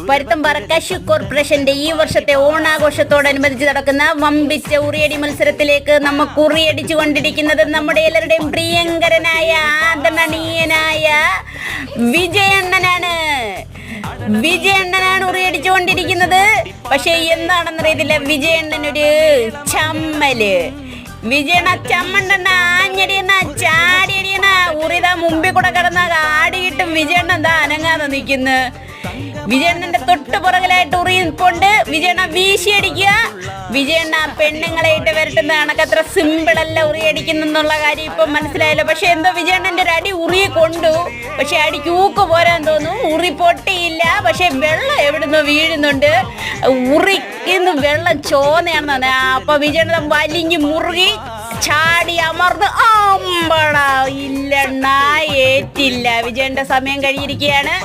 പരുത്തമ്പാറ കശു കോർപ്പറേഷന്റെ ഈ വർഷത്തെ ഓണാഘോഷത്തോടനുബന്ധിച്ച് നടക്കുന്ന വമ്പിച്ച ഉറിയടി മത്സരത്തിലേക്ക് നമുക്ക് ഉറിയടിച്ചു കൊണ്ടിരിക്കുന്നത് നമ്മുടെ എല്ലാവരുടെയും പ്രിയങ്കരനായ ആദരണീയനായ വിജയണ്ണനാണ്. വിജയണ്ണനാണ് ഉറിയടിച്ചുകൊണ്ടിരിക്കുന്നത്. പക്ഷെ എന്താണെന്നറിയത്തില്ല, വിജയണ്ണനൊരു ചമ്മല്. വിജയണ്ണ ചമ്മണ്ടെണ്ണ ആഞ്ഞടിയെണ്ണ ചാടിയടിയെണ്ണ ഉറിത മുമ്പിൽ കൂടെ കിടന്ന ആടിയിട്ടും വിജയണ്ണ എന്താ അനങ്ങാതെ നിൽക്കുന്നു. വിജയണ്ണന്റെ തൊട്ട് പുറകിലായിട്ട് ഉറിയിക്കൊണ്ട് വിജയണ്ണ വീശിയടിക്കുക. വിജയണ്ണ പെണ്ണുങ്ങളെ ഇട്ട് വരട്ടുന്ന കണക്കത്ര സിമ്പിളല്ല ഉറിയടിക്കുന്നുള്ള കാര്യം ഇപ്പം മനസ്സിലായല്ലോ. പക്ഷെ എന്തോ വിജയണ്ണന്റെ ഒരു അടി ഉറിയെ കൊണ്ടു. പക്ഷെ അടിക്ക് ഊക്ക് പോരാൻ തോന്നുന്നു. ഉറി പൊട്ടിയില്ല. പക്ഷെ വെള്ളം എവിടുന്നോ വീഴുന്നുണ്ട്. ഉറിന്ന് വെള്ളം ചോന്നയാണെന്ന്. അപ്പൊ വിജയണ്ണ വലിഞ്ഞു മുറുകി ചാടി അമർന്ന് അമ്പട ഇല്ലെണ്ണ ഏറ്റില്ല. വിജയന്റെ സമയം കഴിഞ്ഞിരിക്കുകയാണ്.